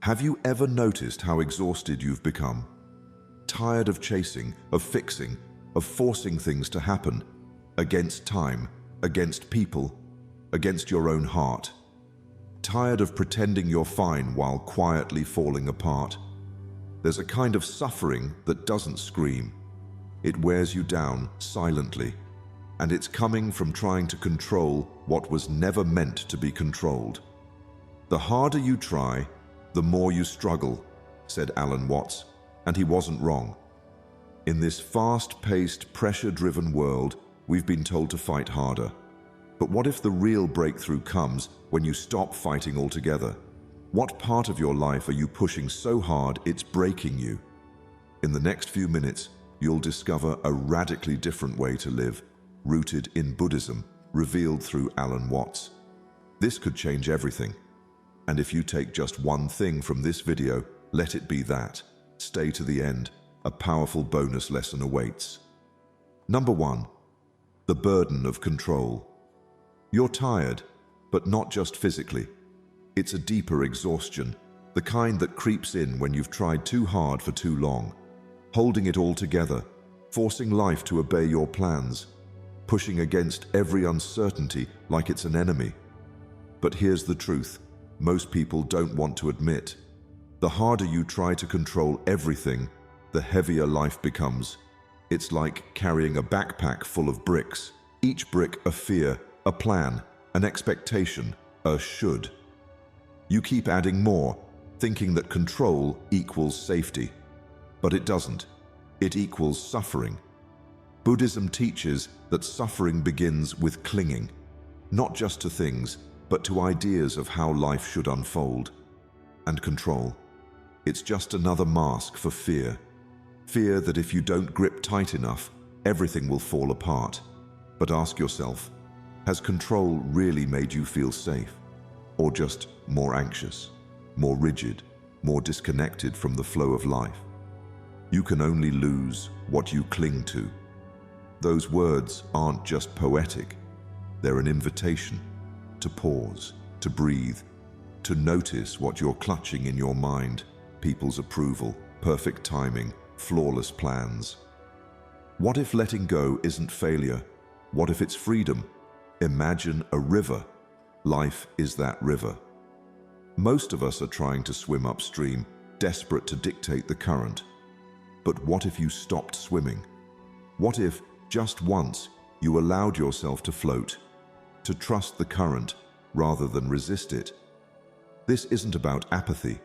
Have you ever noticed how exhausted you've become? Tired of chasing, of fixing, of forcing things to happen, against time, against people, against your own heart. Tired of pretending you're fine while quietly falling apart. There's a kind of suffering that doesn't scream. It wears you down silently, and it's coming from trying to control what was never meant to be controlled. The harder you try, the more you struggle, said Alan Watts, and he wasn't wrong. In this fast-paced, pressure-driven world, we've been told to fight harder. But what if the real breakthrough comes when you stop fighting altogether? What part of your life are you pushing so hard it's breaking you? In the next few minutes, you'll discover a radically different way to live, rooted in Buddhism, revealed through Alan Watts. This could change everything. And if you take just one thing from this video, let it be that. Stay to the end. A powerful bonus lesson awaits. Number 1. The burden of control. You're tired, but not just physically. It's a deeper exhaustion, the kind that creeps in when you've tried too hard for too long, holding it all together, forcing life to obey your plans, pushing against every uncertainty like it's an enemy. But here's the truth. Most people don't want to admit. The harder you try to control everything, the heavier life becomes. It's like carrying a backpack full of bricks, each brick a fear, a plan, an expectation, a should. You keep adding more, thinking that control equals safety. But it doesn't. It equals suffering. Buddhism teaches that suffering begins with clinging, not just to things, but to ideas of how life should unfold. And control. It's just another mask for fear. Fear that if you don't grip tight enough, everything will fall apart. But ask yourself, has control really made you feel safe? Or just more anxious, more rigid, more disconnected from the flow of life? You can only lose what you cling to. Those words aren't just poetic. They're an invitation to pause, to breathe, to notice what you're clutching in your mind. People's approval, perfect timing, flawless plans. What if letting go isn't failure? What if it's freedom? Imagine a river. Life is that river. Most of us are trying to swim upstream, desperate to dictate the current. But what if you stopped swimming? What if, just once, you allowed yourself to float, to trust the current rather than resist it? This isn't about apathy.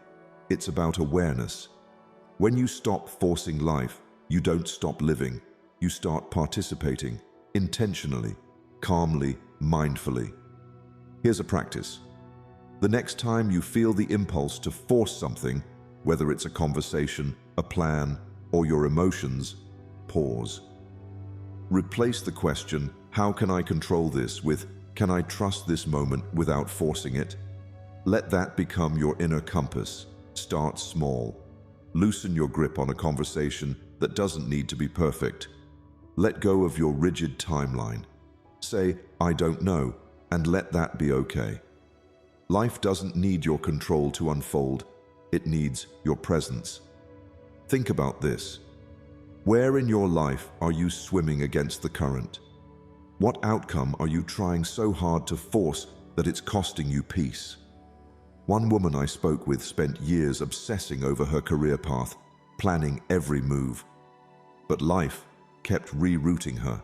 It's about awareness. When you stop forcing life, you don't stop living. You start participating, intentionally, calmly, mindfully. Here's a practice. The next time you feel the impulse to force something, whether it's a conversation, a plan, or your emotions, pause. Replace the question, how can I control this, with, can I trust this moment without forcing it? Let that become your inner compass. Start small. Loosen your grip on a conversation that doesn't need to be perfect. Let go of your rigid timeline. Say, I don't know, and let that be okay. Life doesn't need your control to unfold. It needs your presence. Think about this. Where in your life are you swimming against the current? What outcome are you trying so hard to force that it's costing you peace? One woman I spoke with spent years obsessing over her career path, planning every move. But life kept rerouting her.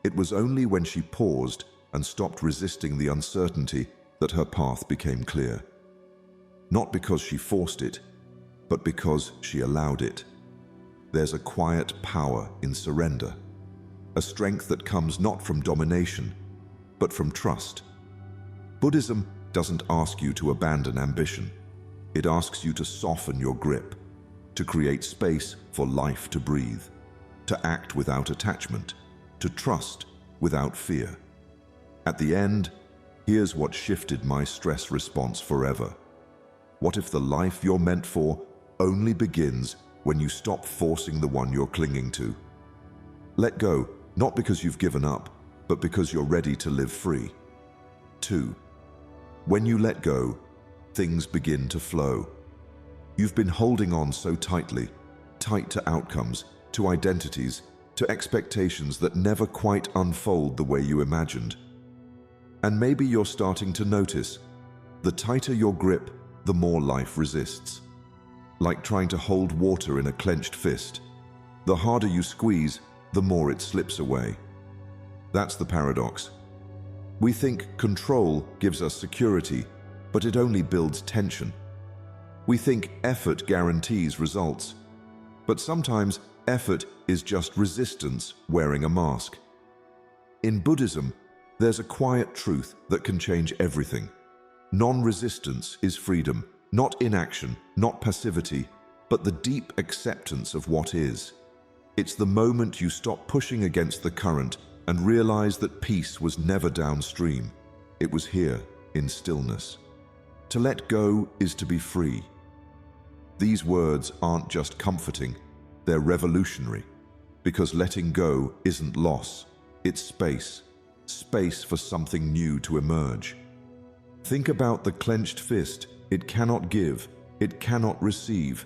It was only when she paused and stopped resisting the uncertainty that her path became clear. Not because she forced it, but because she allowed it. There's a quiet power in surrender, a strength that comes not from domination, but from trust. Buddhism doesn't ask you to abandon ambition. It asks you to soften your grip, to create space for life to breathe, to act without attachment, to trust without fear. At the end, here's what shifted my stress response forever. What if the life you're meant for only begins when you stop forcing the one you're clinging to? Let go, not because you've given up, but because you're ready to live free. 2. When you let go, things begin to flow. You've been holding on so tightly, tight to outcomes, to identities, to expectations that never quite unfold the way you imagined. And maybe you're starting to notice, the tighter your grip, the more life resists. Like trying to hold water in a clenched fist. The harder you squeeze, the more it slips away. That's the paradox. We think control gives us security, but it only builds tension. We think effort guarantees results, but sometimes effort is just resistance wearing a mask. In Buddhism, there's a quiet truth that can change everything. Non-resistance is freedom, not inaction, not passivity, but the deep acceptance of what is. It's the moment you stop pushing against the current and realize that peace was never downstream. It was here, in stillness. To let go is to be free. These words aren't just comforting, they're revolutionary. Because letting go isn't loss, it's space. Space for something new to emerge. Think about the clenched fist. It cannot give, it cannot receive.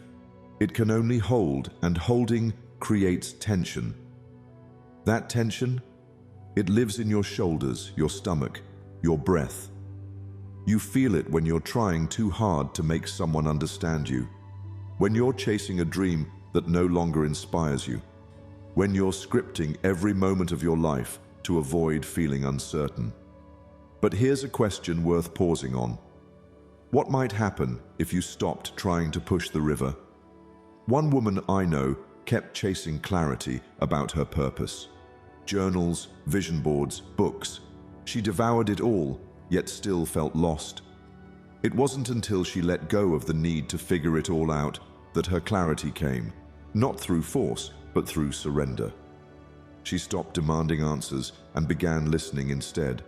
It can only hold, and holding creates tension. That tension, it lives in your shoulders, your stomach, your breath. You feel it when you're trying too hard to make someone understand you. When you're chasing a dream that no longer inspires you. When you're scripting every moment of your life to avoid feeling uncertain. But here's a question worth pausing on. What might happen if you stopped trying to push the river? One woman I know kept chasing clarity about her purpose. Journals, vision boards, books. She devoured it all, yet still felt lost. It wasn't until she let go of the need to figure it all out that her clarity came, not through force, but through surrender. She stopped demanding answers and began listening instead.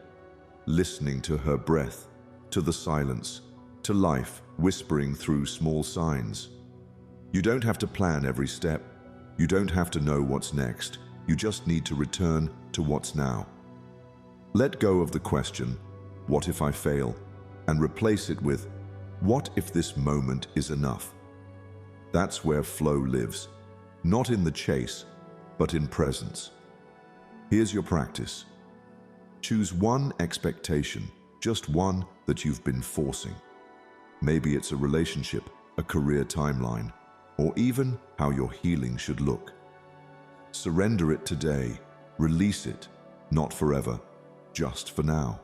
Listening to her breath, to the silence, to life whispering through small signs. You don't have to plan every step. You don't have to know what's next. You just need to return to what's now. Let go of the question, what if I fail? And replace it with, what if this moment is enough? That's where flow lives, not in the chase, but in presence. Here's your practice. Choose one expectation, just one that you've been forcing. Maybe it's a relationship, a career timeline, or even how your healing should look. Surrender it today, release it, not forever, just for now.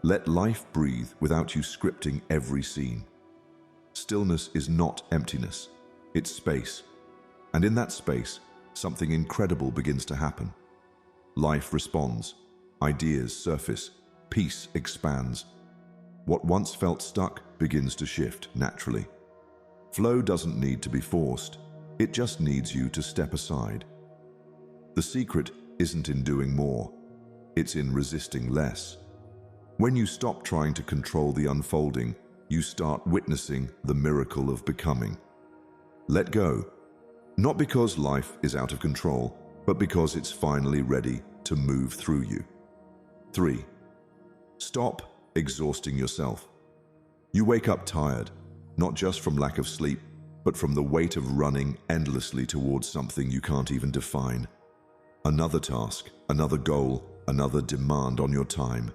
Let life breathe without you scripting every scene. Stillness is not emptiness, it's space. And in that space, something incredible begins to happen. Life responds, ideas surface, peace expands. What once felt stuck begins to shift naturally. Flow doesn't need to be forced, it just needs you to step aside. The secret isn't in doing more, it's in resisting less. When you stop trying to control the unfolding, you start witnessing the miracle of becoming. Let go, not because life is out of control, but because it's finally ready to move through you. 3. Stop exhausting yourself. You wake up tired, not just from lack of sleep, but from the weight of running endlessly towards something you can't even define. Another task, another goal, another demand on your time.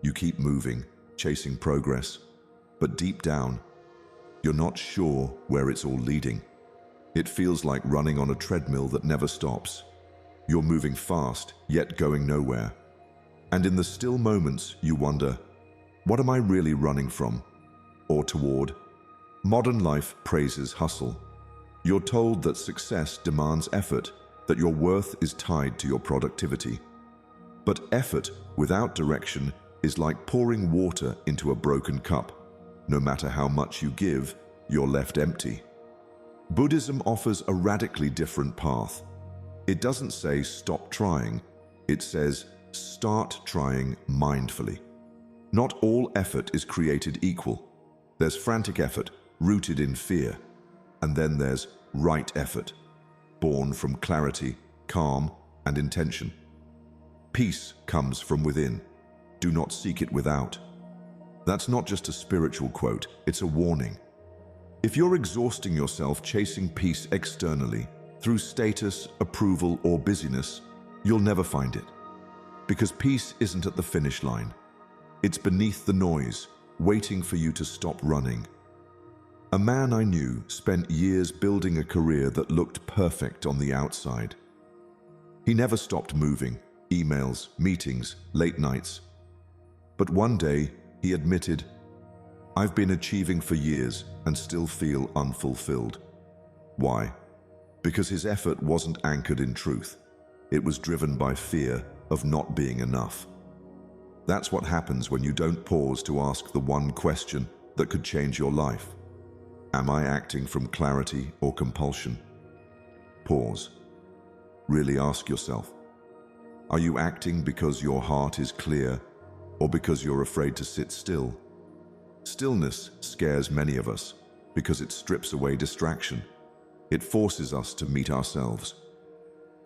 You keep moving, chasing progress, but deep down, you're not sure where it's all leading. It feels like running on a treadmill that never stops. You're moving fast, yet going nowhere. And in the still moments, you wonder, what am I really running from or toward? Modern life praises hustle. You're told that success demands effort, that your worth is tied to your productivity. But effort without direction is like pouring water into a broken cup. No matter how much you give, you're left empty. Buddhism offers a radically different path. It doesn't say stop trying, it says start trying mindfully. Not all effort is created equal. There's frantic effort, rooted in fear. And then there's right effort, born from clarity, calm, and intention. Peace comes from within. Do not seek it without. That's not just a spiritual quote, it's a warning. If you're exhausting yourself chasing peace externally, through status, approval, or busyness, you'll never find it. Because peace isn't at the finish line. It's beneath the noise, waiting for you to stop running. A man I knew spent years building a career that looked perfect on the outside. He never stopped moving, emails, meetings, late nights. But one day, he admitted, "I've been achieving for years and still feel unfulfilled." Why? Because his effort wasn't anchored in truth. It was driven by fear of not being enough. That's what happens when you don't pause to ask the one question that could change your life. Am I acting from clarity or compulsion? Pause. Really ask yourself. Are you acting because your heart is clear or because you're afraid to sit still? Stillness scares many of us because it strips away distraction. It forces us to meet ourselves.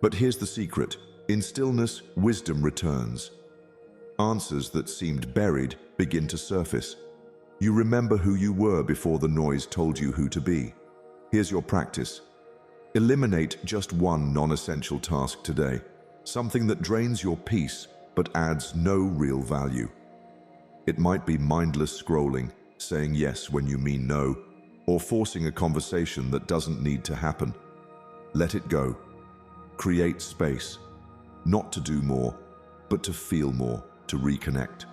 But here's the secret. In stillness, wisdom returns. Answers that seemed buried begin to surface. You remember who you were before the noise told you who to be. Here's your practice. Eliminate just one non-essential task today, something that drains your peace but adds no real value. It might be mindless scrolling, saying yes when you mean no, or forcing a conversation that doesn't need to happen. Let it go. Create space, not to do more, but to feel more, to reconnect.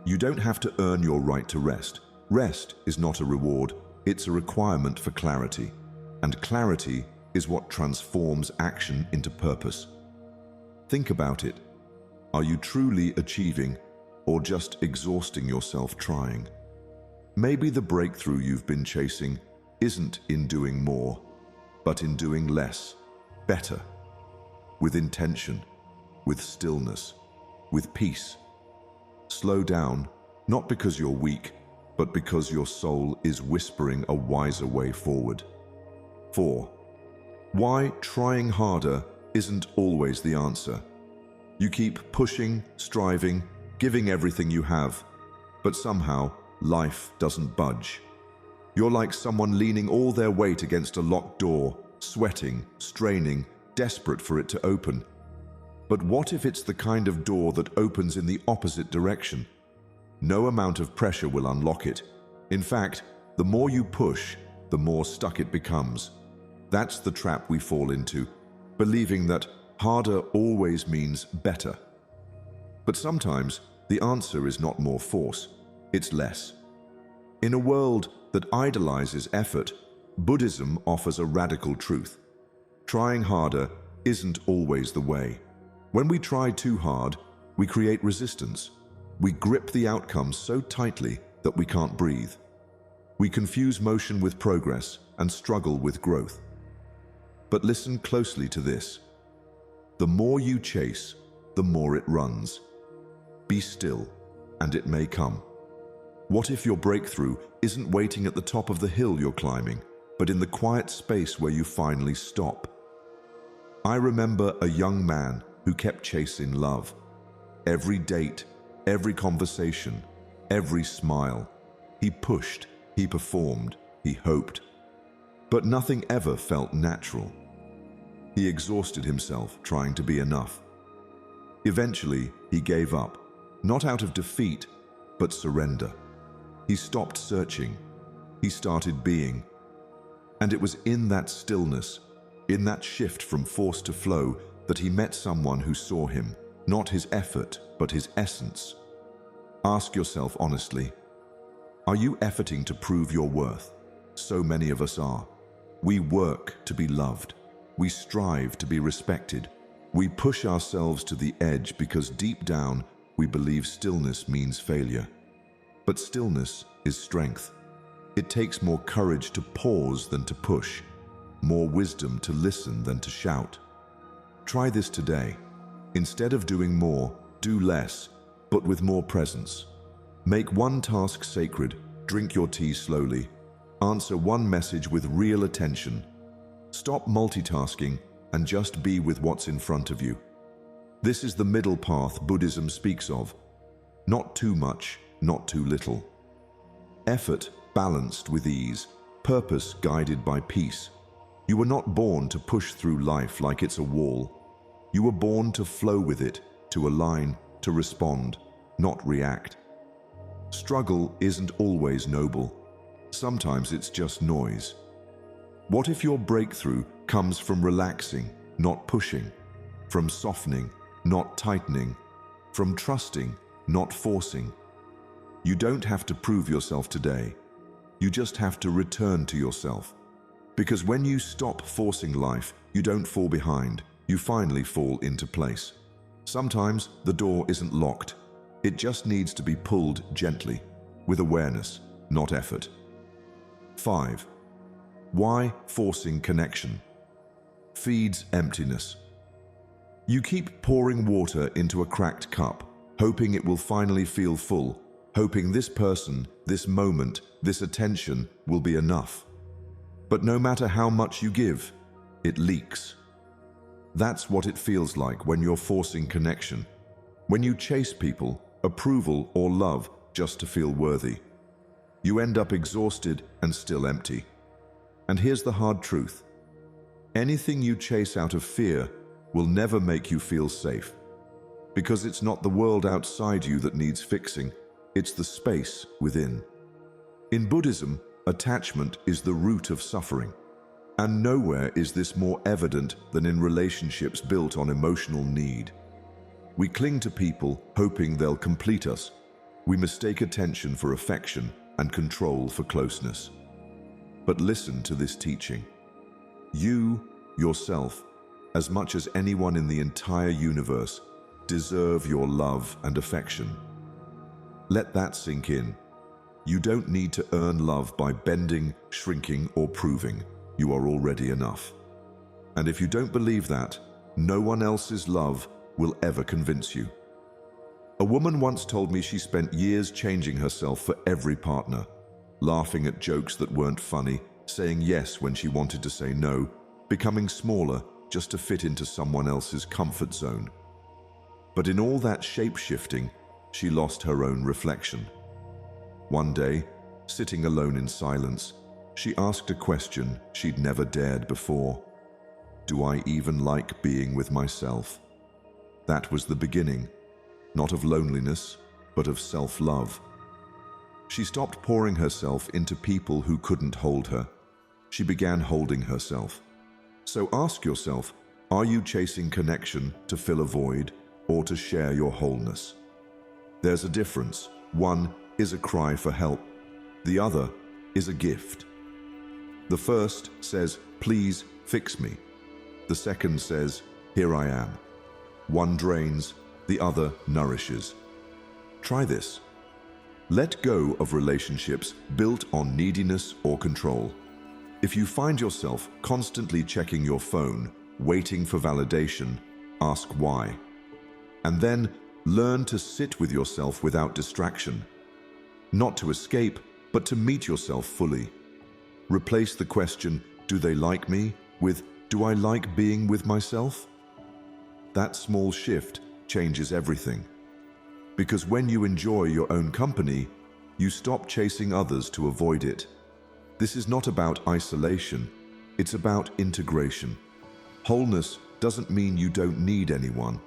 You don't have to earn your right to rest. Rest is not a reward, it's a requirement for clarity. And clarity is what transforms action into purpose. Think about it. Are you truly achieving or just exhausting yourself trying? Maybe the breakthrough you've been chasing isn't in doing more, but in doing less, better, with intention, with stillness, with peace. Slow down, not because you're weak, but because your soul is whispering a wiser way forward. 4. Why trying harder isn't always the answer. You keep pushing, striving, giving everything you have, but somehow life doesn't budge. You're like someone leaning all their weight against a locked door, sweating, straining, desperate for it to open. But what if it's the kind of door that opens in the opposite direction? No amount of pressure will unlock it. In fact, the more you push, the more stuck it becomes. That's the trap we fall into, believing that harder always means better. But sometimes the answer is not more force, it's less. In a world that idolizes effort, Buddhism offers a radical truth. Trying harder isn't always the way. When we try too hard, we create resistance. We grip the outcomes so tightly that we can't breathe. We confuse motion with progress and struggle with growth. But listen closely to this. The more you chase, the more it runs. Be still, and it may come. What if your breakthrough isn't waiting at the top of the hill you're climbing, but in the quiet space where you finally stop? I remember a young man who kept chasing love. Every date, every conversation, every smile. He pushed, he performed, he hoped. But nothing ever felt natural. He exhausted himself trying to be enough. Eventually, he gave up, not out of defeat, but surrender. He stopped searching. He started being. And it was in that stillness, in that shift from force to flow, that he met someone who saw him, not his effort, but his essence. Ask yourself honestly, are you efforting to prove your worth? So many of us are. We work to be loved. We strive to be respected. We push ourselves to the edge because deep down we believe stillness means failure. But stillness is strength. It takes more courage to pause than to push, more wisdom to listen than to shout. Try this today. Instead of doing more, do less, but with more presence. Make one task sacred, drink your tea slowly, answer one message with real attention. Stop multitasking and just be with what's in front of you. This is the middle path Buddhism speaks of. Not too much, not too little. Effort balanced with ease, purpose guided by peace. You were not born to push through life like it's a wall. You were born to flow with it, to align, to respond, not react. Struggle isn't always noble. Sometimes it's just noise. What if your breakthrough comes from relaxing, not pushing, from softening, not tightening, from trusting, not forcing? You don't have to prove yourself today. You just have to return to yourself. Because when you stop forcing life, you don't fall behind. You finally fall into place. Sometimes the door isn't locked. It just needs to be pulled gently, with awareness, not effort. 5. Why forcing connection? Feeds emptiness. You keep pouring water into a cracked cup, hoping it will finally feel full, hoping this person, this moment, this attention will be enough. But no matter how much you give, it leaks. That's what it feels like when you're forcing connection, when you chase people, approval, or love just to feel worthy. You end up exhausted and still empty. And here's the hard truth. Anything you chase out of fear will never make you feel safe. Because it's not the world outside you that needs fixing, it's the space within. In Buddhism, attachment is the root of suffering. And nowhere is this more evident than in relationships built on emotional need. We cling to people hoping they'll complete us. We mistake attention for affection and control for closeness. But listen to this teaching. You, yourself, as much as anyone in the entire universe, deserve your love and affection. Let that sink in. You don't need to earn love by bending, shrinking, or proving. You are already enough. And if you don't believe that, no one else's love will ever convince you. A woman once told me she spent years changing herself for every partner, laughing at jokes that weren't funny, saying yes when she wanted to say no, becoming smaller just to fit into someone else's comfort zone. But in all that shape-shifting, she lost her own reflection. One day, sitting alone in silence, she asked a question she'd never dared before. Do I even like being with myself? That was the beginning, not of loneliness, but of self-love. She stopped pouring herself into people who couldn't hold her. She began holding herself. So ask yourself, are you chasing connection to fill a void or to share your wholeness? There's a difference. One is a cry for help. The other is a gift. The first says, please fix me. The second says, here I am. One drains, the other nourishes. Try this. Let go of relationships built on neediness or control. If you find yourself constantly checking your phone, waiting for validation, ask why. And then learn to sit with yourself without distraction. Not to escape, but to meet yourself fully. Replace the question, do they like me, with, do I like being with myself? That small shift changes everything. Because when you enjoy your own company, you stop chasing others to avoid it. This is not about isolation, it's about integration. Wholeness doesn't mean you don't need anyone.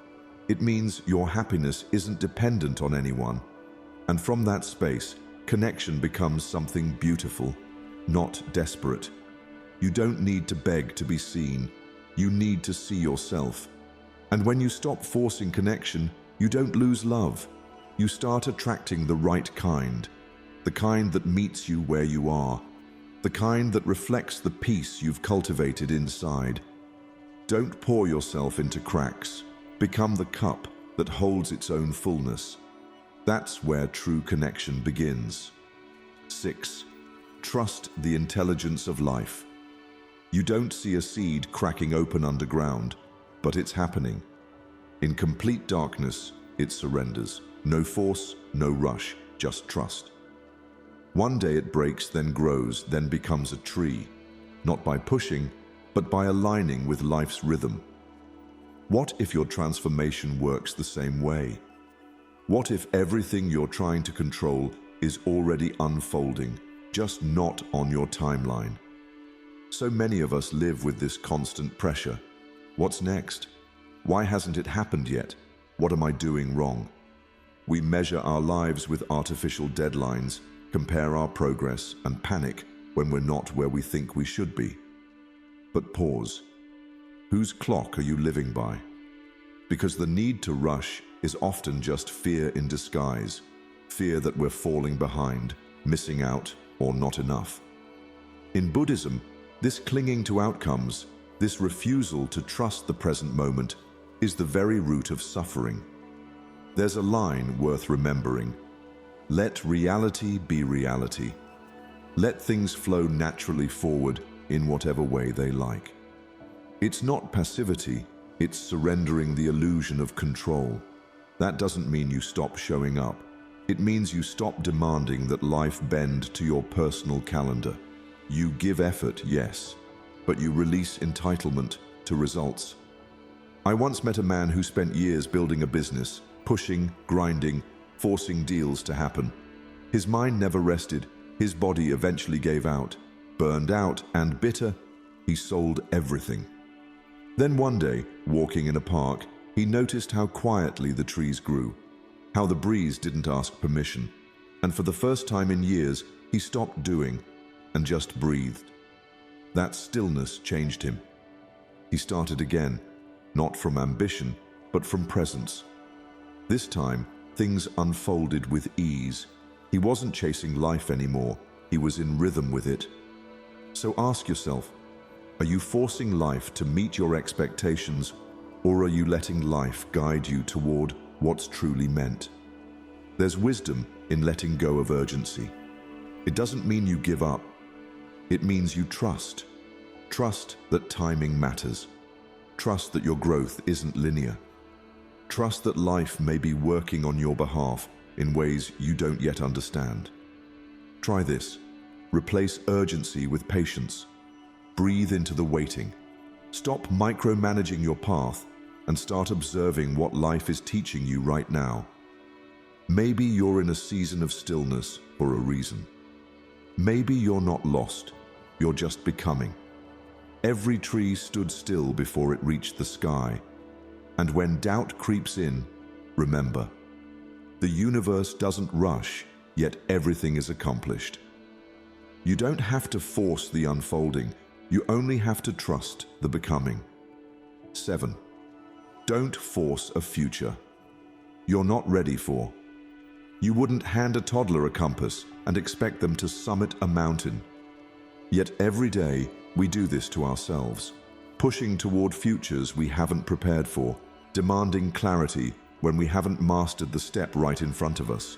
It means your happiness isn't dependent on anyone. And from that space, connection becomes something beautiful, not desperate. You don't need to beg to be seen. You need to see yourself. And when you stop forcing connection, you don't lose love. You start attracting the right kind, the kind that meets you where you are, the kind that reflects the peace you've cultivated inside. Don't pour yourself into cracks. Become the cup that holds its own fullness. That's where true connection begins. 6. Trust the intelligence of life. You don't see a seed cracking open underground, but it's happening. In complete darkness, it surrenders. No force, no rush, just trust. One day it breaks, then grows, then becomes a tree, not by pushing, but by aligning with life's rhythm. What if your transformation works the same way? What if everything you're trying to control is already unfolding, just not on your timeline. So many of us live with this constant pressure. What's next? Why hasn't it happened yet? What am I doing wrong? We measure our lives with artificial deadlines, compare our progress, and panic when we're not where we think we should be. But pause. Whose clock are you living by? Because the need to rush is often just fear in disguise. Fear that we're falling behind, missing out, or not enough. In Buddhism, this clinging to outcomes, this refusal to trust the present moment, is the very root of suffering. There's a line worth remembering. Let reality be reality. Let things flow naturally forward in whatever way they like. It's not passivity, it's surrendering the illusion of control. That doesn't mean you stop showing up. It means you stop demanding that life bend to your personal calendar. You give effort, yes, but you release entitlement to results. I once met a man who spent years building a business, pushing, grinding, forcing deals to happen. His mind never rested. His body eventually gave out. Burned out and bitter, he sold everything. Then one day, walking in a park, he noticed how quietly the trees grew, how the breeze didn't ask permission, and for the first time in years, he stopped doing and just breathed. That stillness changed him. He started again, not from ambition, but from presence. This time, things unfolded with ease. He wasn't chasing life anymore, he was in rhythm with it. So ask yourself, are you forcing life to meet your expectations, or are you letting life guide you toward what's truly meant? There's wisdom in letting go of urgency. It doesn't mean you give up. It means you trust. Trust that timing matters. Trust that your growth isn't linear. Trust that life may be working on your behalf in ways you don't yet understand. Try this. Replace urgency with patience. Breathe into the waiting. Stop micromanaging your path and start observing what life is teaching you right now. Maybe you're in a season of stillness for a reason. Maybe you're not lost, you're just becoming. Every tree stood still before it reached the sky. And when doubt creeps in, remember, the universe doesn't rush, yet everything is accomplished. You don't have to force the unfolding, you only have to trust the becoming. 7. Don't force a future you're not ready for. You wouldn't hand a toddler a compass and expect them to summit a mountain. Yet every day we do this to ourselves, pushing toward futures we haven't prepared for, demanding clarity when we haven't mastered the step right in front of us.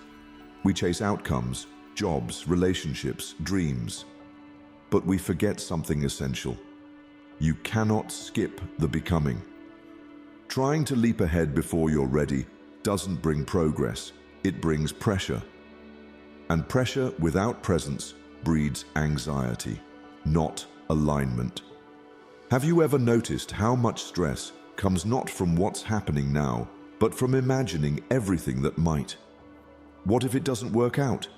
We chase outcomes, jobs, relationships, dreams. But we forget something essential. You cannot skip the becoming. Trying to leap ahead before you're ready doesn't bring progress, it brings pressure. And pressure without presence breeds anxiety, not alignment. Have you ever noticed how much stress comes not from what's happening now, but from imagining everything that might? What if it doesn't work out?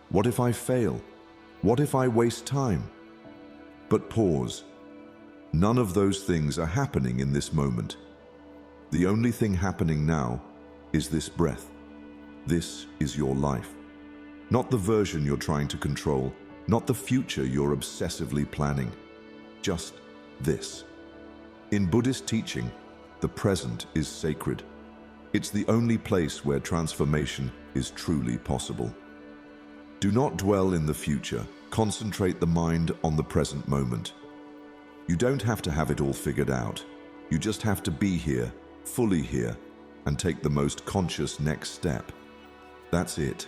What if I fail? What if I waste time? But pause. None of those things are happening in this moment. The only thing happening now is this breath. This is your life. Not the version you're trying to control, not the future you're obsessively planning. Just this. In Buddhist teaching, the present is sacred. It's the only place where transformation is truly possible. Do not dwell in the future. Concentrate the mind on the present moment. You don't have to have it all figured out. You just have to be here, fully here, and take the most conscious next step. That's it.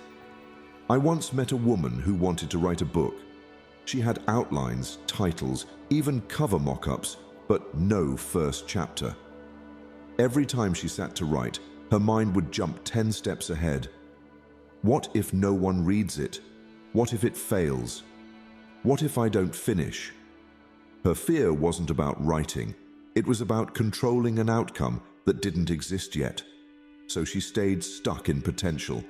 I once met a woman who wanted to write a book. She had outlines, titles, even cover mock-ups, but no first chapter. Every time she sat to write, her mind would jump 10 steps ahead. What if no one reads it? What if it fails? What if I don't finish? Her fear wasn't about writing. It was about controlling an outcome that didn't exist yet. So she stayed stuck in potential,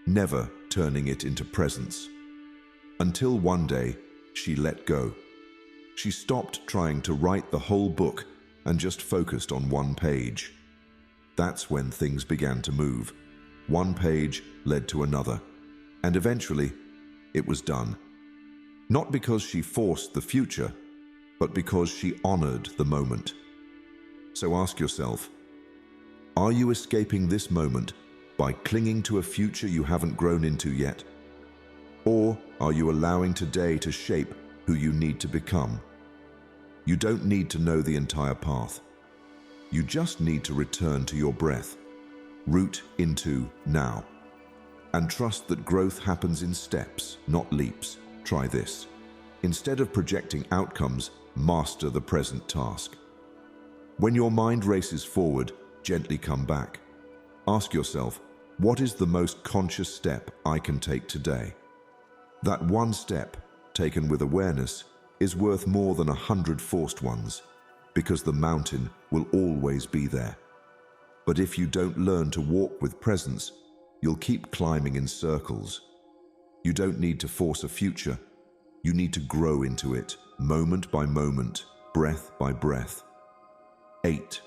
never turning it into presence. Until one day, she let go. She stopped trying to write the whole book and just focused on one page. That's when things began to move. One page led to another, and eventually, it was done. Not because she forced the future, but because she honored the moment. So ask yourself, are you escaping this moment by clinging to a future you haven't grown into yet? Or are you allowing today to shape who you need to become? You don't need to know the entire path. You just need to return to your breath, root into now, and trust that growth happens in steps, not leaps. Try this. Instead of projecting outcomes, master the present task. When your mind races forward, gently come back. Ask yourself, what is the most conscious step I can take today? That one step, taken with awareness, is worth more than 100 forced ones, because the mountain will always be there. But if you don't learn to walk with presence, you'll keep climbing in circles. You don't need to force a future. You need to grow into it, moment by moment, breath by breath. 8.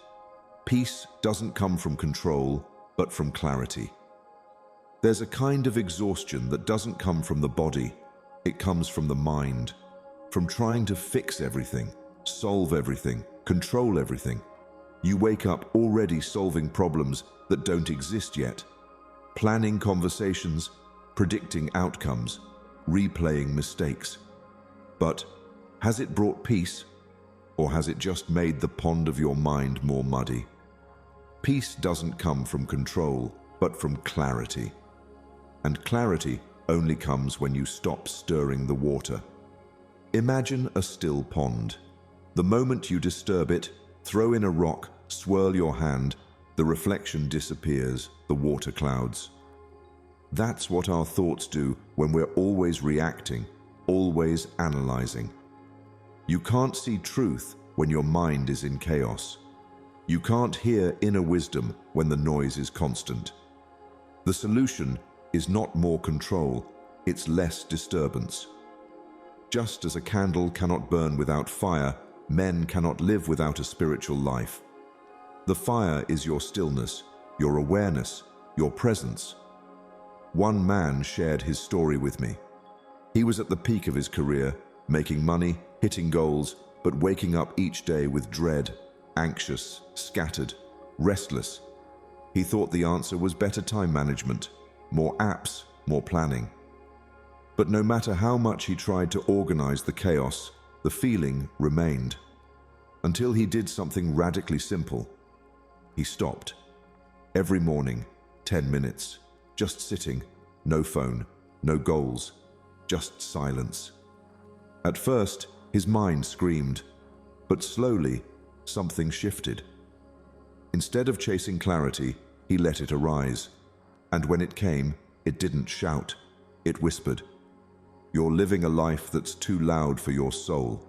Peace doesn't come from control, but from clarity. There's a kind of exhaustion that doesn't come from the body. It comes from the mind, from trying to fix everything, solve everything, control everything. You wake up already solving problems that don't exist yet, planning conversations, predicting outcomes, replaying mistakes. But has it brought peace, or has it just made the pond of your mind more muddy? Peace doesn't come from control, but from clarity. And clarity only comes when you stop stirring the water. Imagine a still pond. The moment you disturb it, throw in a rock, swirl your hand, the reflection disappears, the water clouds. That's what our thoughts do when we're always reacting, always analyzing. You can't see truth when your mind is in chaos. You can't hear inner wisdom when the noise is constant. The solution is not more control, it's less disturbance. Just as a candle cannot burn without fire, men cannot live without a spiritual life. The fire is your stillness, your awareness, your presence. One man shared his story with me. He was at the peak of his career, making money, hitting goals, but waking up each day with dread, anxious, scattered, restless. He thought the answer was better time management, more apps, more planning. But no matter how much he tried to organize the chaos, the feeling remained. Until he did something radically simple. He stopped. Every morning, 10 minutes, just sitting, no phone, no goals, just silence. At first, his mind screamed, but slowly, something shifted. Instead of chasing clarity, he let it arise. And when it came, it didn't shout, it whispered. You're living a life that's too loud for your soul.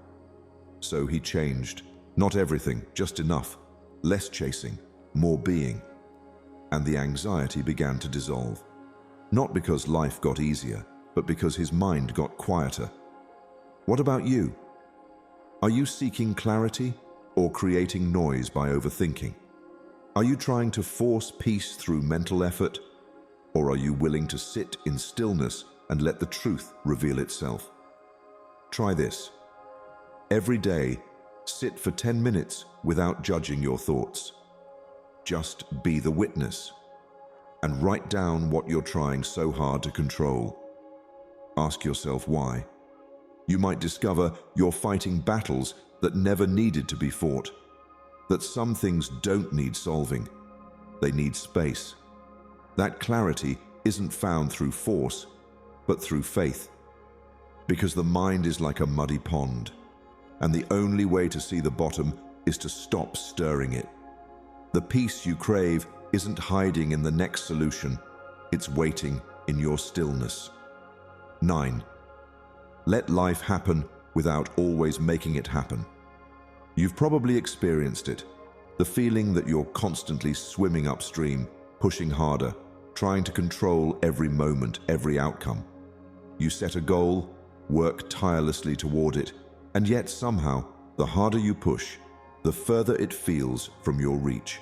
So he changed. Not everything, just enough. Less chasing, more being. And the anxiety began to dissolve. Not because life got easier, but because his mind got quieter. What about you? Are you seeking clarity or creating noise by overthinking? Are you trying to force peace through mental effort, or are you willing to sit in stillness and let the truth reveal itself? Try this. Every day, sit for 10 minutes without judging your thoughts. Just be the witness and write down what you're trying so hard to control. Ask yourself why. You might discover you're fighting battles that never needed to be fought, that some things don't need solving, they need space. That clarity isn't found through force, but through faith. Because the mind is like a muddy pond, and the only way to see the bottom is to stop stirring it. The peace you crave isn't hiding in the next solution, it's waiting in your stillness. 9. Let life happen without always making it happen. You've probably experienced it, the feeling that you're constantly swimming upstream, pushing harder, trying to control every moment, every outcome. You set a goal, work tirelessly toward it, and yet somehow, the harder you push, the further it feels from your reach.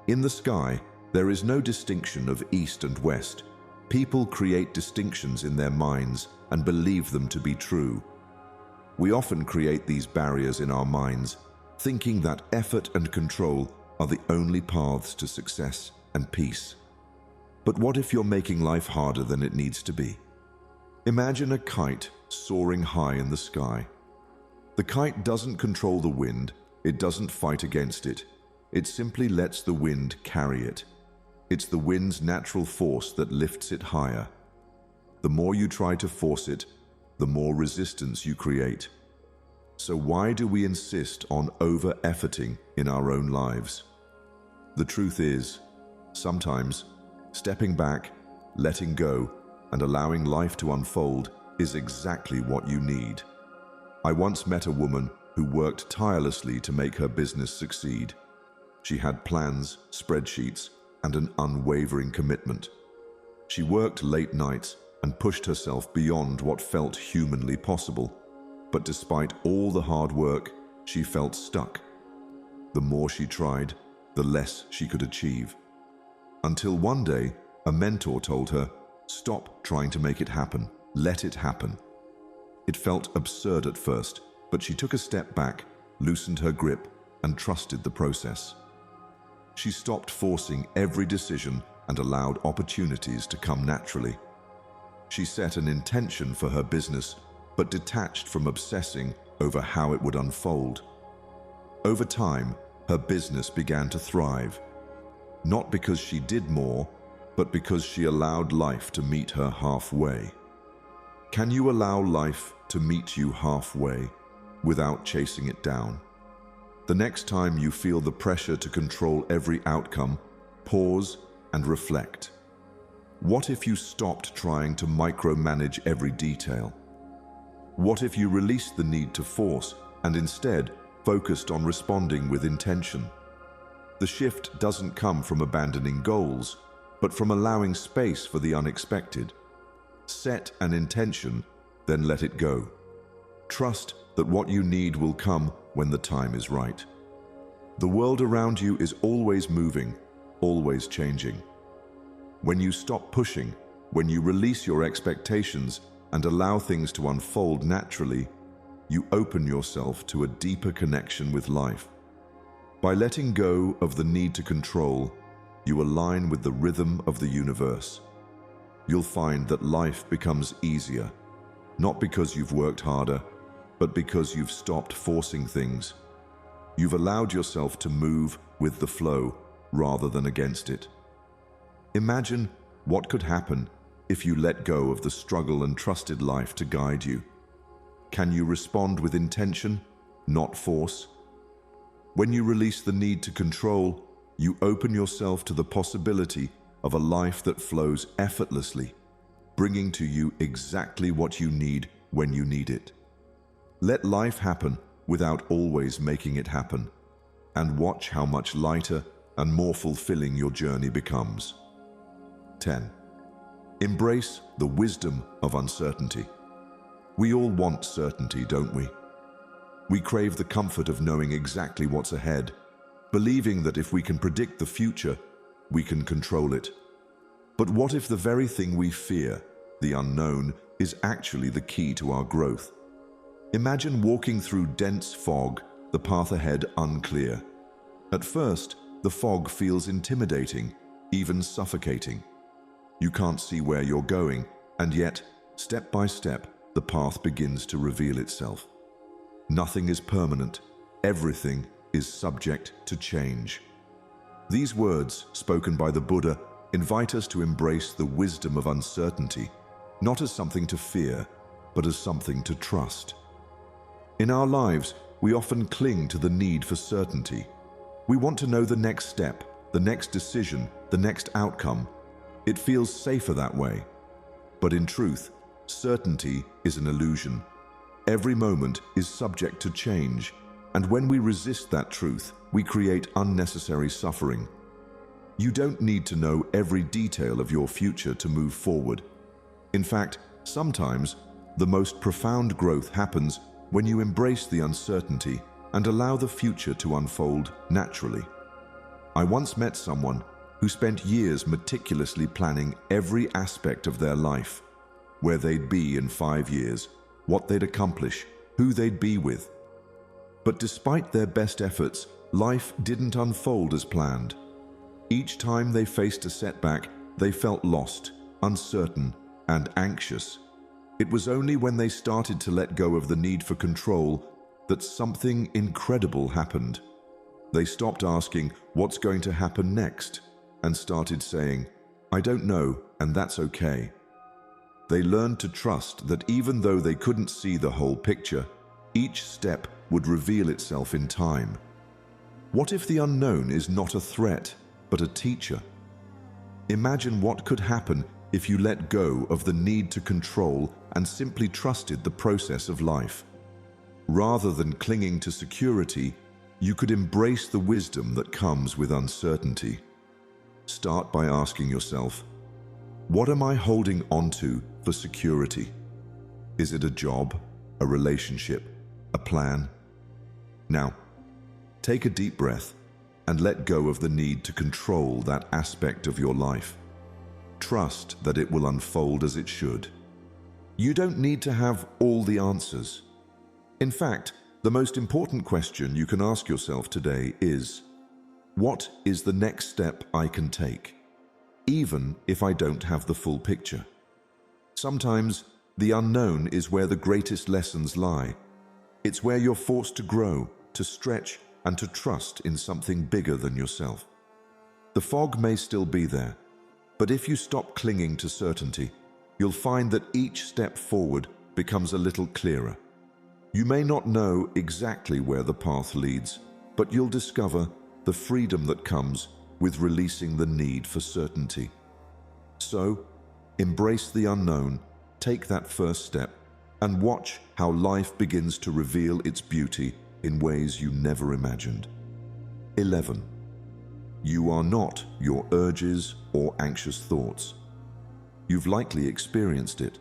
In the sky, there is no distinction of east and west. People create distinctions in their minds and believe them to be true. We often create these barriers in our minds, thinking that effort and control are the only paths to success and peace. But what if you're making life harder than it needs to be? Imagine a kite soaring high in the sky. The kite doesn't control the wind, it doesn't fight against it. It simply lets the wind carry it. It's the wind's natural force that lifts it higher. The more you try to force it, the more resistance you create. So why do we insist on over-efforting in our own lives? The truth is, sometimes stepping back, letting go, and allowing life to unfold is exactly what you need. I once met a woman who worked tirelessly to make her business succeed. She had plans, spreadsheets, and an unwavering commitment. She worked late nights and pushed herself beyond what felt humanly possible. But despite all the hard work, she felt stuck. The more she tried, the less she could achieve. Until one day, a mentor told her, "Stop trying to make it happen, let it happen." It felt absurd at first, but she took a step back, loosened her grip, and trusted the process. She stopped forcing every decision and allowed opportunities to come naturally. She set an intention for her business, but detached from obsessing over how it would unfold. Over time, her business began to thrive, not because she did more, but because she allowed life to meet her halfway. Can you allow life to meet you halfway without chasing it down? The next time you feel the pressure to control every outcome, pause and reflect. What if you stopped trying to micromanage every detail? What if you released the need to force and instead focused on responding with intention? The shift doesn't come from abandoning goals, but from allowing space for the unexpected. Set an intention, then let it go. Trust that what you need will come when the time is right. The world around you is always moving, always changing. When you stop pushing, when you release your expectations and allow things to unfold naturally, you open yourself to a deeper connection with life. By letting go of the need to control, you align with the rhythm of the universe. You'll find that life becomes easier, not because you've worked harder, but because you've stopped forcing things. You've allowed yourself to move with the flow rather than against it. Imagine what could happen if you let go of the struggle and trusted life to guide you. Can you respond with intention, not force? When you release the need to control, you open yourself to the possibility of a life that flows effortlessly, bringing to you exactly what you need when you need it. Let life happen without always making it happen, and watch how much lighter and more fulfilling your journey becomes. 10. Embrace the wisdom of uncertainty. We all want certainty, don't we? We crave the comfort of knowing exactly what's ahead, believing that if we can predict the future, we can control it. But what if the very thing we fear, the unknown, is actually the key to our growth? Imagine walking through dense fog, the path ahead unclear. At first, the fog feels intimidating, even suffocating. You can't see where you're going, and yet, step by step, the path begins to reveal itself. Nothing is permanent. Everything is subject to change. These words, spoken by the Buddha, invite us to embrace the wisdom of uncertainty, not as something to fear, but as something to trust. In our lives, we often cling to the need for certainty. We want to know the next step, the next decision, the next outcome. It feels safer that way. But in truth, certainty is an illusion. Every moment is subject to change, and when we resist that truth, we create unnecessary suffering. You don't need to know every detail of your future to move forward. In fact, sometimes The most profound growth happens when you embrace the uncertainty and allow the future to unfold naturally. I once met someone who spent years meticulously planning every aspect of their life, where they'd be in 5 years, what they'd accomplish, who they'd be with. But despite their best efforts, life didn't unfold as planned. Each time they faced a setback, they felt lost, uncertain, and anxious. It was only when they started to let go of the need for control that something incredible happened. They stopped asking, "What's going to happen next?" and started saying, "I don't know, and that's okay." They learned to trust that even though they couldn't see the whole picture, each step would reveal itself in time. What if the unknown is not a threat, but a teacher? Imagine what could happen if you let go of the need to control and simply trusted the process of life. Rather than clinging to security, you could embrace the wisdom that comes with uncertainty. Start by asking yourself, what am I holding onto for security? Is it a job, a relationship, a plan? Now, take a deep breath and let go of the need to control that aspect of your life. Trust that it will unfold as it should. You don't need to have all the answers. In fact, the most important question you can ask yourself today is, what is the next step I can take, even if I don't have the full picture? Sometimes the unknown is where the greatest lessons lie. It's where you're forced to grow, to stretch, and to trust in something bigger than yourself. The fog may still be there, but if you stop clinging to certainty, you'll find that each step forward becomes a little clearer. You may not know exactly where the path leads, but you'll discover the freedom that comes with releasing the need for certainty. So, embrace the unknown, take that first step, and watch how life begins to reveal its beauty in ways you never imagined. 11. You are not your urges or anxious thoughts. You've likely experienced it.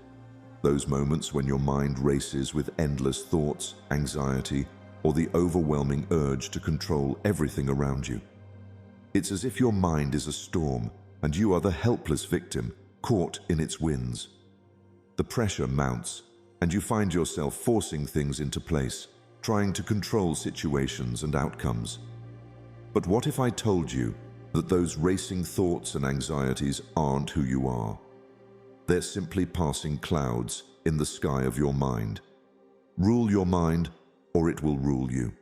Those moments when your mind races with endless thoughts, anxiety, or the overwhelming urge to control everything around you. It's as if your mind is a storm and you are the helpless victim caught in its winds. The pressure mounts and you find yourself forcing things into place, trying to control situations and outcomes. But what if I told you that those racing thoughts and anxieties aren't who you are? They're simply passing clouds in the sky of your mind. Rule your mind, or it will rule you.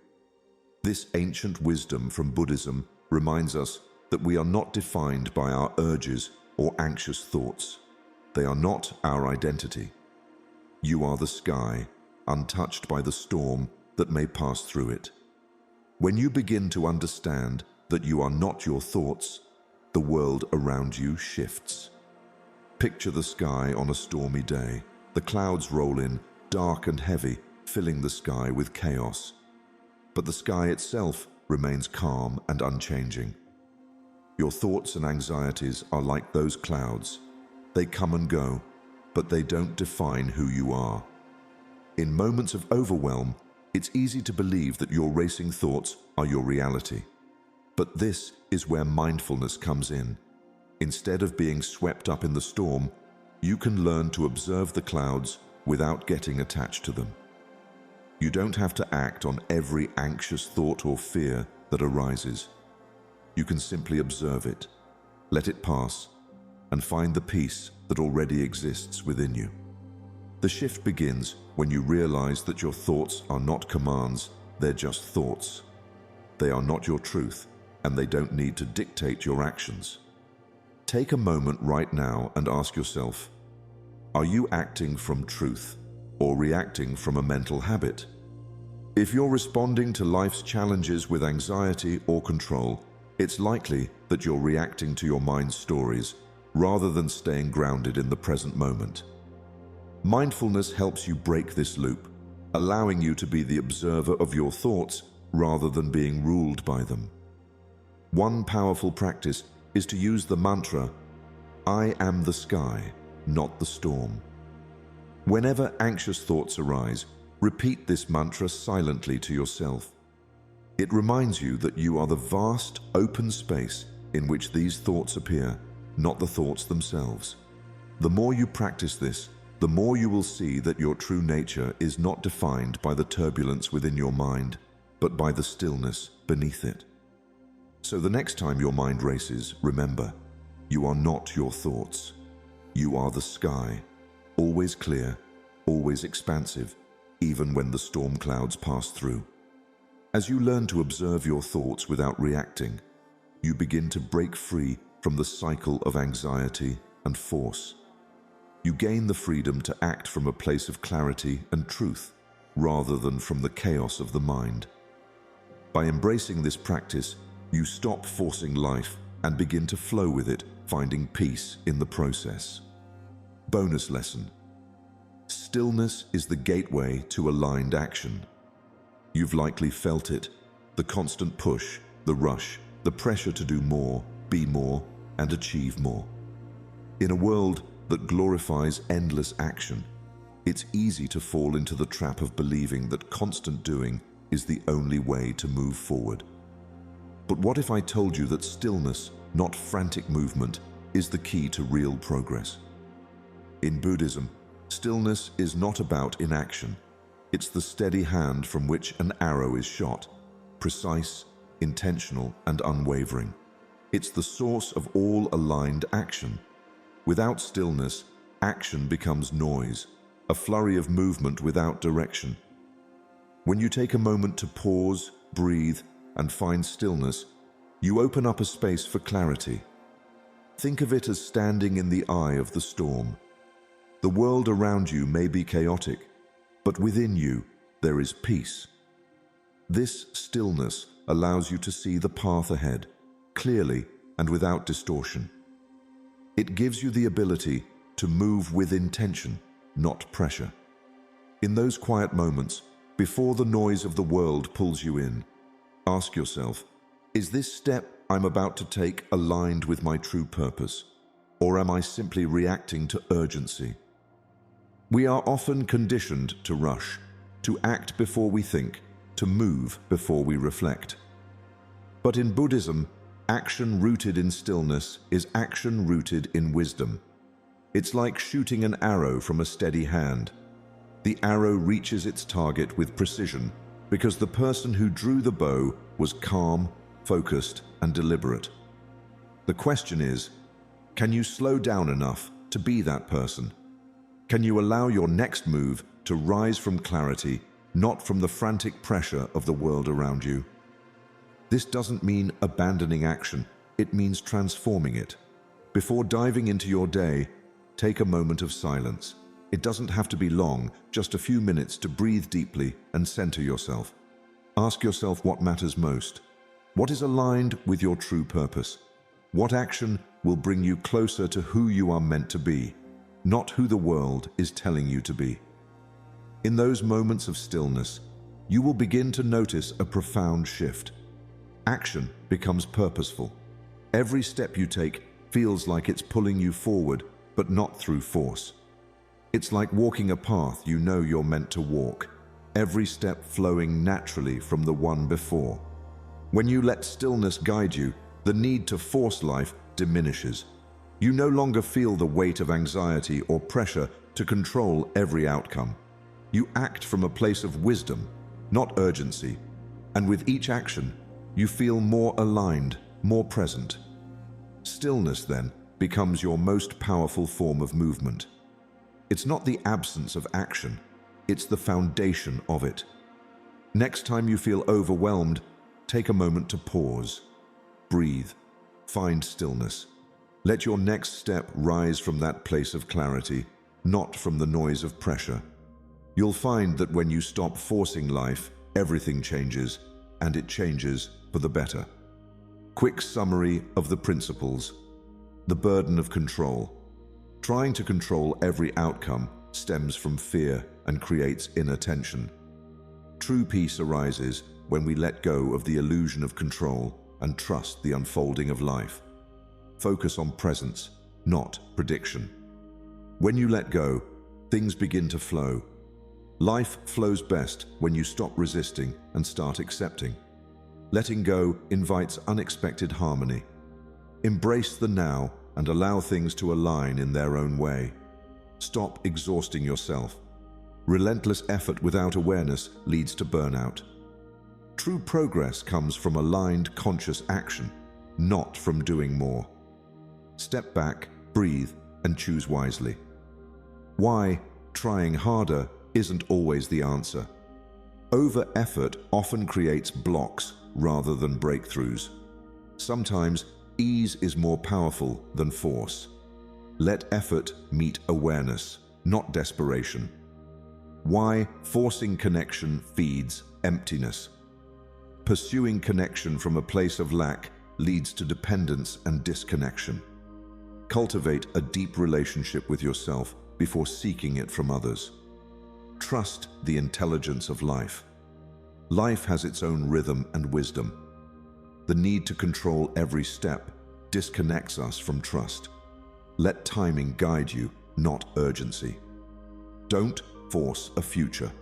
This ancient wisdom from Buddhism reminds us that we are not defined by our urges or anxious thoughts. They are not our identity. You are the sky, untouched by the storm that may pass through it. When you begin to understand that you are not your thoughts, the world around you shifts. Picture the sky on a stormy day. The clouds roll in, dark and heavy, filling the sky with chaos. But the sky itself remains calm and unchanging. Your thoughts and anxieties are like those clouds. They come and go, but they don't define who you are. In moments of overwhelm, it's easy to believe that your racing thoughts are your reality. But this is where mindfulness comes in. Instead of being swept up in the storm, you can learn to observe the clouds without getting attached to them. You don't have to act on every anxious thought or fear that arises. You can simply observe it, let it pass, and find the peace that already exists within you. The shift begins when you realize that your thoughts are not commands, they're just thoughts. They are not your truth, and they don't need to dictate your actions. Take a moment right now and ask yourself, are you acting from truth or reacting from a mental habit? If you're responding to life's challenges with anxiety or control, it's likely that you're reacting to your mind's stories rather than staying grounded in the present moment. Mindfulness helps you break this loop, allowing you to be the observer of your thoughts rather than being ruled by them. One powerful practice is to use the mantra, "I am the sky, not the storm." Whenever anxious thoughts arise, repeat this mantra silently to yourself. It reminds you that you are the vast, open space in which these thoughts appear, not the thoughts themselves. The more you practice this, the more you will see that your true nature is not defined by the turbulence within your mind, but by the stillness beneath it. So the next time your mind races, remember, you are not your thoughts. You are the sky, always clear, always expansive, even when the storm clouds pass through. As you learn to observe your thoughts without reacting, you begin to break free from the cycle of anxiety and force. You gain the freedom to act from a place of clarity and truth, rather than from the chaos of the mind. By embracing this practice, you stop forcing life and begin to flow with it, finding peace in the process. Bonus lesson. Stillness is the gateway to aligned action. You've likely felt it, the constant push, the rush, the pressure to do more, be more, and achieve more. In a world that glorifies endless action, it's easy to fall into the trap of believing that constant doing is the only way to move forward. But what if I told you that stillness, not frantic movement, is the key to real progress? In Buddhism, stillness is not about inaction. It's the steady hand from which an arrow is shot, precise, intentional, and unwavering. It's the source of all aligned action. Without stillness, action becomes noise, a flurry of movement without direction. When you take a moment to pause, breathe, and find stillness, you open up a space for clarity. Think of it as standing in the eye of the storm. The world around you may be chaotic, but within you there is peace. This stillness allows you to see the path ahead, clearly and without distortion. It gives you the ability to move with intention, not pressure. In those quiet moments, before the noise of the world pulls you in, ask yourself, is this step I'm about to take aligned with my true purpose, or am I simply reacting to urgency? We are often conditioned to rush, to act before we think, to move before we reflect. But in Buddhism, action rooted in stillness is action rooted in wisdom. It's like shooting an arrow from a steady hand. The arrow reaches its target with precision because the person who drew the bow was calm, focused, and deliberate. The question is, can you slow down enough to be that person? Can you allow your next move to rise from clarity, not from the frantic pressure of the world around you? This doesn't mean abandoning action, it means transforming it. Before diving into your day, take a moment of silence. It doesn't have to be long, just a few minutes to breathe deeply and center yourself. Ask yourself what matters most. What is aligned with your true purpose? What action will bring you closer to who you are meant to be, not who the world is telling you to be? In those moments of stillness, you will begin to notice a profound shift. Action becomes purposeful. Every step you take feels like it's pulling you forward, but not through force. It's like walking a path you know you're meant to walk, every step flowing naturally from the one before. When you let stillness guide you, the need to force life diminishes. You no longer feel the weight of anxiety or pressure to control every outcome. You act from a place of wisdom, not urgency, and with each action, you feel more aligned, more present. Stillness, then, becomes your most powerful form of movement. It's not the absence of action, it's the foundation of it. Next time you feel overwhelmed, take a moment to pause. Breathe. Find stillness. Let your next step rise from that place of clarity, not from the noise of pressure. You'll find that when you stop forcing life, everything changes, and it changes for the better. Quick summary of the principles. The burden of control. Trying to control every outcome stems from fear and creates inner tension. True peace arises when we let go of the illusion of control and trust the unfolding of life. Focus on presence, not prediction. When you let go, things begin to flow. Life flows best when you stop resisting and start accepting. Letting go invites unexpected harmony. Embrace the now and allow things to align in their own way. Stop exhausting yourself. Relentless effort without awareness leads to burnout. True progress comes from aligned, conscious action, not from doing more. Step back, breathe, and choose wisely. Why trying harder isn't always the answer. Over-effort often creates blocks rather than breakthroughs. Sometimes ease is more powerful than force. Let effort meet awareness, not desperation. Why forcing connection feeds emptiness. Pursuing connection from a place of lack leads to dependence and disconnection. Cultivate a deep relationship with yourself before seeking it from others. Trust the intelligence of life. Life has its own rhythm and wisdom. The need to control every step disconnects us from trust. Let timing guide you, not urgency. Don't force a future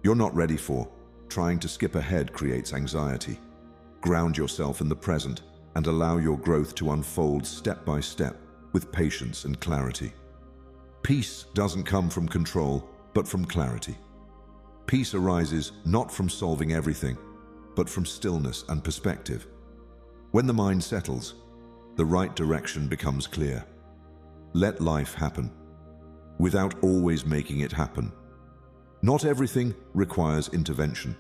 you're not ready for. Trying to skip ahead creates anxiety. Ground yourself in the present and allow your growth to unfold step by step with patience and clarity. Peace doesn't come from control, but from clarity. Peace arises not from solving everything, but from stillness and perspective. When the mind settles, the right direction becomes clear. Let life happen, without always making it happen. Not everything requires intervention.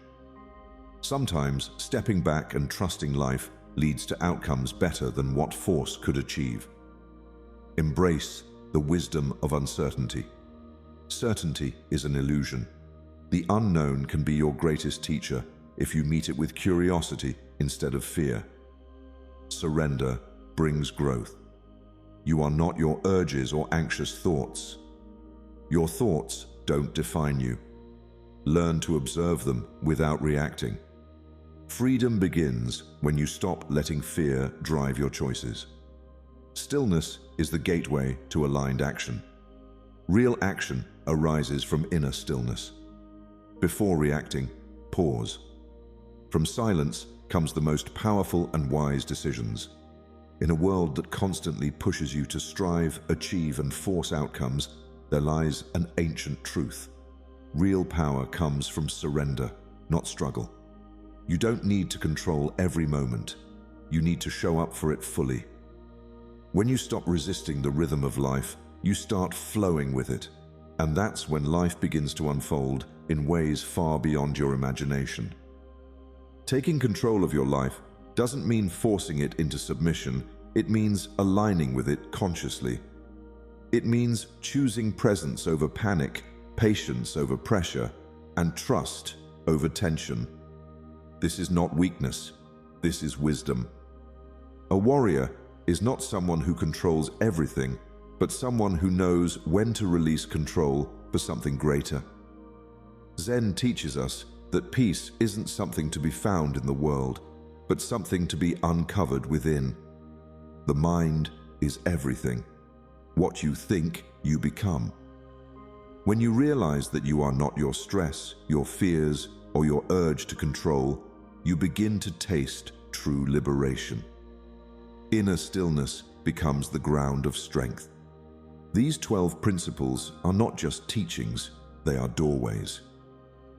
Sometimes stepping back and trusting life leads to outcomes better than what force could achieve. Embrace the wisdom of uncertainty. Certainty is an illusion. The unknown can be your greatest teacher if you meet it with curiosity instead of fear. Surrender brings growth. You are not your urges or anxious thoughts. Your thoughts don't define you. Learn to observe them without reacting. Freedom begins when you stop letting fear drive your choices. Stillness is the gateway to aligned action. Real action arises from inner stillness. Before reacting, pause. From silence comes the most powerful and wise decisions. In a world that constantly pushes you to strive, achieve, and force outcomes, there lies an ancient truth. Real power comes from surrender, not struggle. You don't need to control every moment. You need to show up for it fully. When you stop resisting the rhythm of life, you start flowing with it. And that's when life begins to unfold in ways far beyond your imagination. Taking control of your life doesn't mean forcing it into submission. It means aligning with it consciously. It means choosing presence over panic, patience over pressure, and trust over tension. This is not weakness. This is wisdom. A warrior is not someone who controls everything, but someone who knows when to release control for something greater. Zen teaches us that peace isn't something to be found in the world, but something to be uncovered within. The mind is everything. What you think, you become. When you realize that you are not your stress, your fears, or your urge to control, you begin to taste true liberation. Inner stillness becomes the ground of strength. These 12 principles are not just teachings, they are doorways.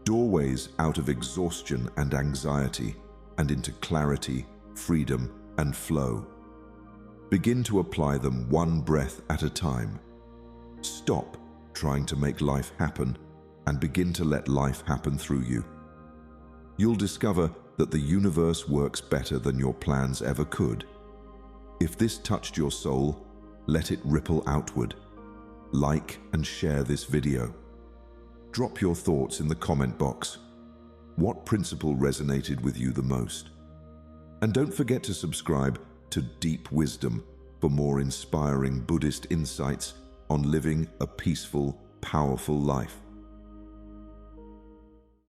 Doorways out of exhaustion and anxiety and into clarity, freedom, and flow. Begin to apply them one breath at a time. Stop trying to make life happen and begin to let life happen through you. You'll discover that the universe works better than your plans ever could. If this touched your soul, let it ripple outward. Like and share this video. Drop your thoughts in the comment box. What principle resonated with you the most? And don't forget to subscribe to Deep Wisdom for more inspiring Buddhist insights on living a peaceful, powerful life.